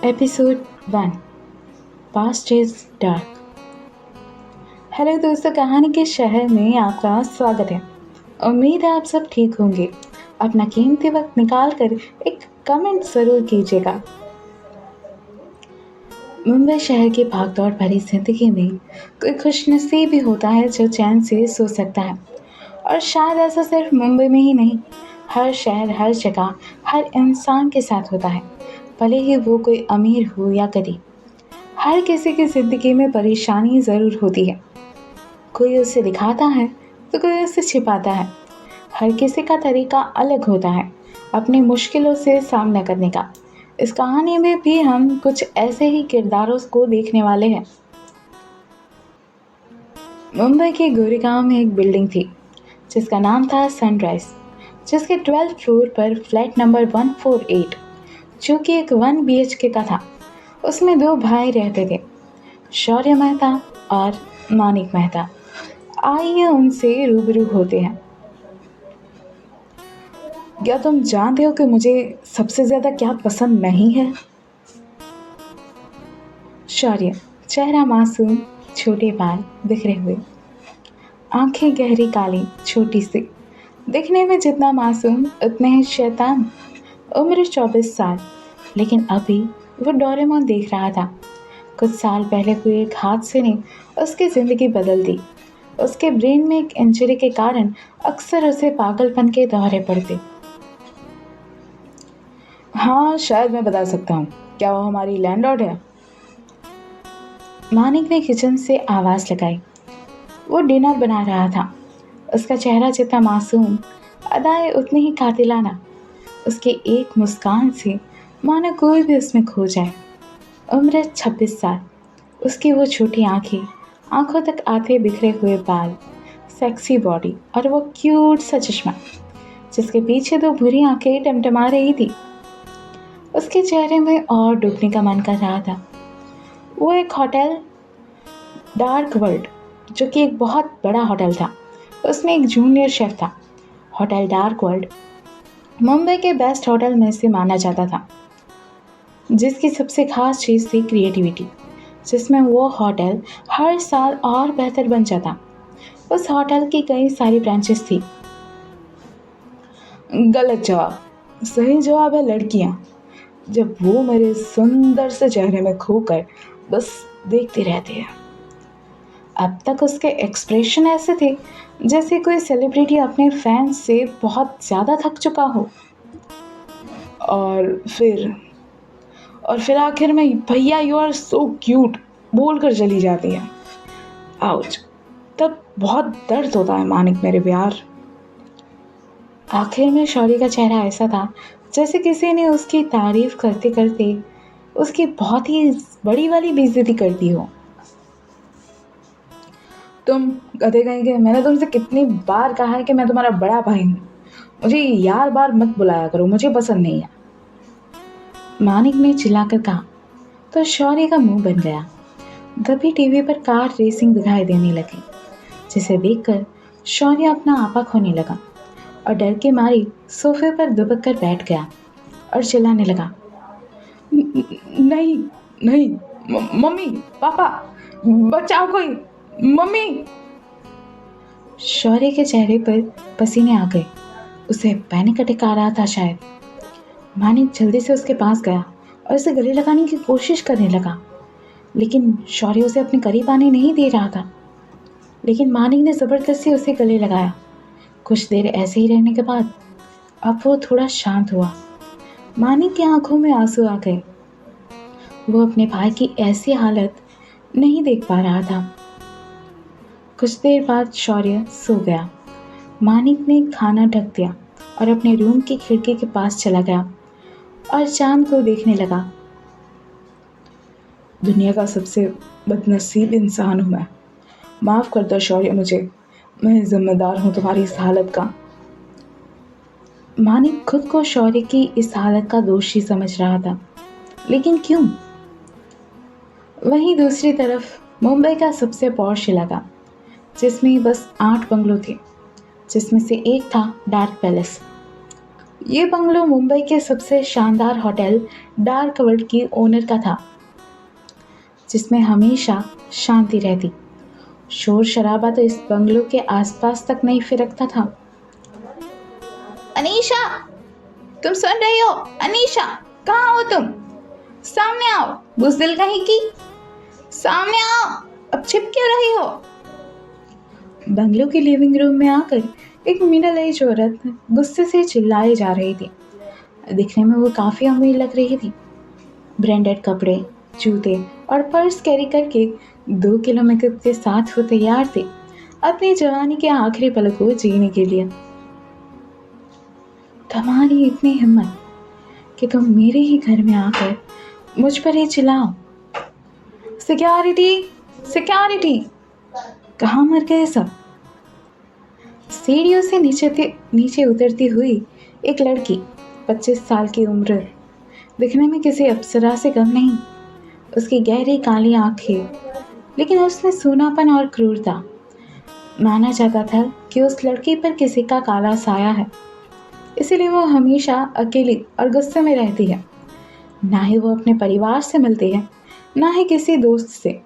Episode 1। Past is dark. Hello दोस्तों, कहानी के शहर में आपका स्वागत है। उम्मीद है आप सब ठीक होंगे। अपना कीमती वक्त निकाल कर एक कमेंट ज़रूर कीजिएगा। मुंबई शहर की भागदौड़ भरी जिंदगी में कोई खुशनसीब भी होता है जो चैन से सो सकता है। और शायद ऐसा सिर्फ मुंबई में ही नहीं, हर शहर, हर जगह, हर इंसान के साथ होता है, भले ही वो कोई अमीर हो या गरीब। हर किसी की ज़िंदगी में परेशानी ज़रूर होती है। कोई उसे दिखाता है तो कोई उसे छिपाता है। हर किसी का तरीका अलग होता है अपनी मुश्किलों से सामना करने का। इस कहानी में भी हम कुछ ऐसे ही किरदारों को देखने वाले हैं। मुंबई के गोरेगांव में एक बिल्डिंग थी जिसका नाम था सनराइज, जिसके 12th फ्लोर पर फ्लैट नंबर 148, जो कि एक 1 BHK का था। उसमें दो भाई रहते थे, शौर्य मेहता और मानिक मेहता। आइए उनसे रूबरू होते हैं। क्या तुम जानते हो कि मुझे सबसे ज्यादा क्या पसंद नहीं है? शौर्य, चेहरा मासूम, छोटे बाल बिखरे हुए, आंखें गहरी काली छोटी सी, दिखने में जितना मासूम उतने ही शैतान। उम्र 24 साल, लेकिन अभी वो डोरेमोन देख रहा था। कुछ साल पहले हुए एक हादसे ने उसकी जिंदगी बदल दी। उसके ब्रेन में एक इंजरी के कारण अक्सर उसे पागलपन के दौरे पड़ते। हाँ, शायद मैं बता सकता हूँ। क्या वो हमारी लैंडलॉर्ड है? मानिक ने किचन से आवाज लगाई। वो डिनर बना रहा था। उसका चेहरा जितना मासूम, अदाएं उतनी ही कातिलाना। उसकी एक मुस्कान से मानो कोई भी उसमें खो जाए। उम्र 26 साल, उसकी वो छोटी आंखें, आंखों तक आते बिखरे हुए बाल, सेक्सी बॉडी और वो क्यूट सा चश्मा जिसके पीछे दो बुरी आंखें टमटमा रही थी। उसके चेहरे में और डूबने का मन कर रहा था। वो एक होटल डार्क वर्ल्ड, जो कि एक बहुत बड़ा होटल था, उसमें एक जूनियर शेफ था। होटल डार्क वर्ल्ड मुंबई के बेस्ट होटल में से माना जाता था, जिसकी सबसे खास चीज़ थी क्रिएटिविटी, जिसमें वो होटल हर साल और बेहतर बन जाता। उस होटल की कई सारी ब्रांचेस थी। गलत जवाब। सही जवाब है लड़कियां, जब वो मेरे सुंदर से चेहरे में खोकर बस देखते रहते हैं। अब तक उसके एक्सप्रेशन ऐसे थे जैसे कोई सेलिब्रिटी अपने फैंस से बहुत ज़्यादा थक चुका हो। और फिर और फिर आखिर में भैया यू आर सो क्यूट बोलकर चली जाती है। आउच। तब बहुत दर्द होता है मानिक मेरे प्यार। आखिर में शौर्य का चेहरा ऐसा था जैसे किसी ने उसकी तारीफ करते करते उसकी बहुत ही बड़ी वाली बेइज्जती कर दी हो। तुम गधे कहेंगे, मैंने तुमसे कितनी बार कहा है कि मैं तुम्हारा बड़ा भाई हूँ। मुझे यार बार मत बुलाया करो, मुझे पसंद नहीं है, मानिक ने चिल्लाकर कहा। तो शौर्य का मुंह बन गया। तभी टीवी पर कार रेसिंग दिखाई देने लगी, जिसे देखकर शौर्य अपना आपा खोने लगा और डर के मारी सोफे पर दुबक कर बैठ गया और चिल्लाने लगा, नहीं, नहीं, मम्मी, पापा, बचाओ कोई, मम्मी। शौर्य के चेहरे पर पसीने आ गए। उसे पैनिक अटैक आ रहा था शायद। मानिक जल्दी से उसके पास गया और उसे गले लगाने की कोशिश करने लगा, लेकिन शौर्य उसे अपने करीब आने नहीं दे रहा था। लेकिन मानिक ने जबरदस्ती उसे गले लगाया। कुछ देर ऐसे ही रहने के बाद अब वो थोड़ा शांत हुआ। मानिक की आंखों में आंसू आ गए। वो अपने भाई की ऐसी हालत नहीं देख पा रहा था। कुछ देर बाद शौर्य सो गया। मानिक ने खाना ढक दिया और अपने रूम की खिड़की के पास चला गया और चांद को देखने लगा। दुनिया का सबसे बदनसीब इंसान हूँ मैं। माफ कर दो शौर्य मुझे, मैं जिम्मेदार हूँ तुम्हारी इस हालत का। मानिक खुद को शौर्य की इस हालत का दोषी समझ रहा था, लेकिन क्यों? वहीं दूसरी तरफ मुंबई का सबसे पॉश इलाका, जिसमें बस 8 बंगलो थे, जिसमें से एक था डार्क पैलेस। ये बंगलो मुंबई के सबसे शानदार होटल डार्क वर्ल्ड की ओनर का था, जिसमें हमेशा शांति रहती। शोर शराबा तो इस बंगलो के आसपास तक नहीं फिरकता था। अनीशा, तुम सुन रही हो? अनीशा, कहाँ हो तुम? सामने आओ, बुज़दिल कहीं की, सामने आओ, अब छिप क्यों रही हो? बंगलो के लिविंग रूम में आकर एक मिडल एज औरत गुस्से से चिल्लाए जा रही थी। दिखने में वो काफी अमीर लग रही थी। ब्रांडेड कपड़े, जूते और पर्स कैरी करके 2 किलो मेकअप के साथ वो तैयार थे अपनी जवानी के आखिरी पल को जीने के लिए। तुम्हारी इतनी हिम्मत कि तुम मेरे ही घर में आकर मुझ पर ही चिल्लाओ, सिक्योरिटी, सिक्योरिटी, कहाँ मर गए सब? सीढ़ियों से नीचे उतरती हुई एक लड़की, 25 साल की उम्र, दिखने में किसी अप्सरा से कम नहीं। उसकी गहरी काली आंखें, लेकिन उसमें सूनापन और क्रूरता। माना जाता था कि उस लड़की पर किसी का काला साया है, इसीलिए वो हमेशा अकेली और गुस्से में रहती है। ना ही वो अपने परिवार से मिलती है, ना ही किसी दोस्त से।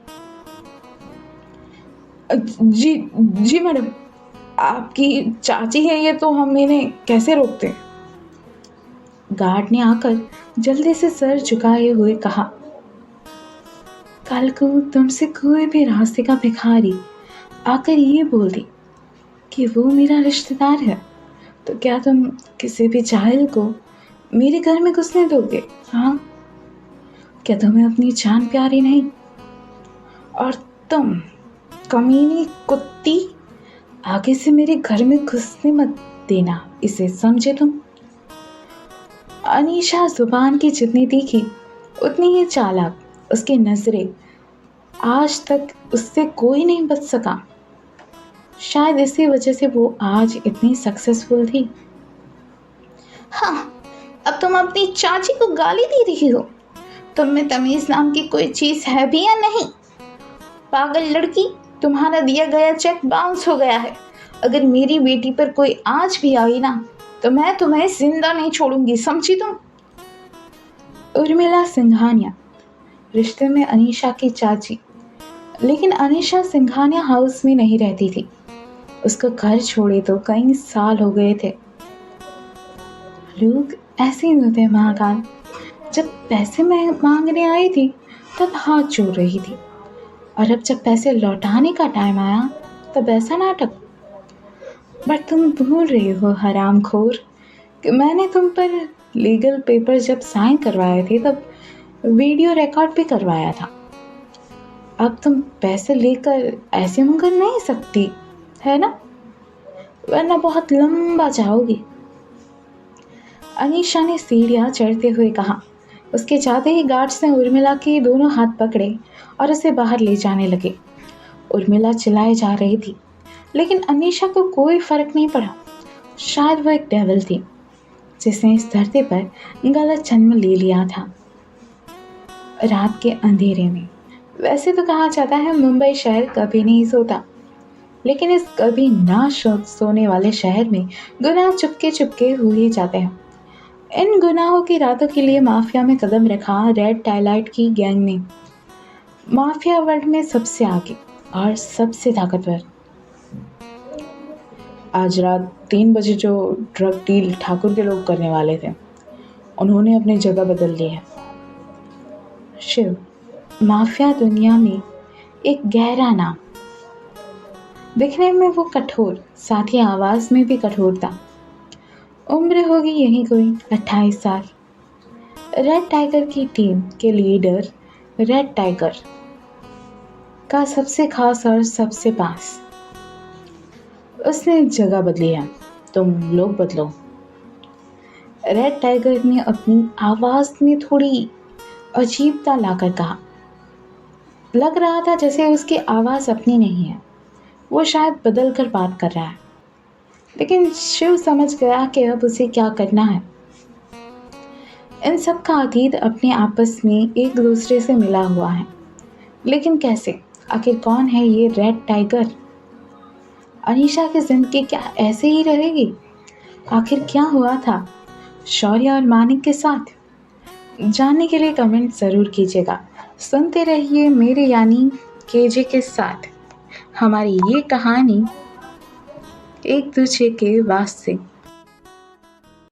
जी जी मैडम, आपकी चाची है ये, तो हम इन्हें कैसे रोकते? गार्ड ने आकर जल्दी से सर झुकाए हुए कहा, कल को तुमसे कोई भी रास्ते का भिखारी आकर ये बोल दे कि वो मेरा रिश्तेदार है, तो क्या तुम किसी भी जाहिल को मेरे घर में घुसने दोगे? हाँ, क्या तुम्हें अपनी जान प्यारी नहीं? और तुम कमीनी कुत्ती, आगे से मेरे घर में घुसने मत देना, इसे समझे तुम? अनीशा जुबान की जितनी तीखी उतनी ही चालाक। उसकी नजरें, आज तक उससे कोई नहीं बच सका। शायद इसी वजह से वो आज इतनी सक्सेसफुल थी। हाँ, अब तुम अपनी चाची को गाली दे रही हो? तुम में तमीज नाम की कोई चीज है भी या नहीं? पागल लड़की, तुम्हारा दिया गया चेक बाउंस हो गया है। अगर मेरी बेटी पर कोई आज भी आई ना, तो मैं तुम्हें जिंदा नहीं छोड़ूंगी, समझी तुम? उर्मिला सिंघानिया, रिश्ते में अनीशा की चाची, लेकिन अनीशा सिंघानिया हाउस में नहीं रहती थी। उसको घर छोड़े तो कई साल हो गए थे। लोग ऐसे ही होते महाकाल। जब पैसे मैं मांगने आई थी तब हाथ जोड़ रही थी, और अब जब पैसे लौटाने का टाइम आया तब ऐसा नाटक। बट तुम भूल रही हो हरामखोर कि मैंने तुम पर लीगल पेपर जब साइन करवाए थे तब वीडियो रिकॉर्ड भी करवाया था। अब तुम पैसे लेकर ऐसे मुकर नहीं सकती, है ना? वरना बहुत लंबा जाओगी। अनीशा ने सीढ़ियां चढ़ते हुए कहा। उसके जाते ही गार्ड्स ने उर्मिला के दोनों हाथ पकड़े और उसे बाहर ले जाने लगे। उर्मिला चिल्लाए जा रही थी, लेकिन अनीशा को कोई फर्क नहीं पड़ा। शायद वो एक डेविल थी जिसने इस धरती पर गलत जन्म ले लिया था। रात के अंधेरे में, वैसे तो कहा जाता है मुंबई शहर कभी नहीं सोता, लेकिन इस कभी ना सोने वाले शहर में गुनाह चुपके चुपके हो ही जाते हैं। इन गुनाहों की रातों के लिए माफिया में कदम रखा रेड टाइलाइट की गैंग ने। माफिया वर्ल्ड में सबसे आगे और सबसे ताकतवर। आज रात 3 बजे जो ड्रग डील ठाकुर के लोग करने वाले थे, उन्होंने अपनी जगह बदल ली है। शिव, माफिया दुनिया में एक गहरा नाम। दिखने में वो कठोर, साथ ही आवाज में भी कठोर था। उम्र होगी यही कोई 28 साल। रेड टाइगर की टीम के लीडर, रेड टाइगर का सबसे खास और सबसे पास। उसने जगह बदली है, तुम लोग बदलो। रेड टाइगर ने अपनी आवाज में थोड़ी अजीबता लाकर कहा। लग रहा था जैसे उसकी आवाज अपनी नहीं है, वो शायद बदल कर बात कर रहा है। लेकिन शिव समझ गया कि अब उसे क्या करना है। इन सब का अतीत अपने आपस में एक दूसरे से मिला हुआ है, लेकिन कैसे? आखिर कौन है ये रेड टाइगर? अनीशा की जिंदगी क्या ऐसे ही रहेगी? आखिर क्या हुआ था? शौर्य और मानिक के साथ? जानने के लिए कमेंट ज़रूर कीजिएगा। सुनते रहिए मेरे यानी केजे के साथ। हमारी ये कहानी एक दूसरे के वास्ते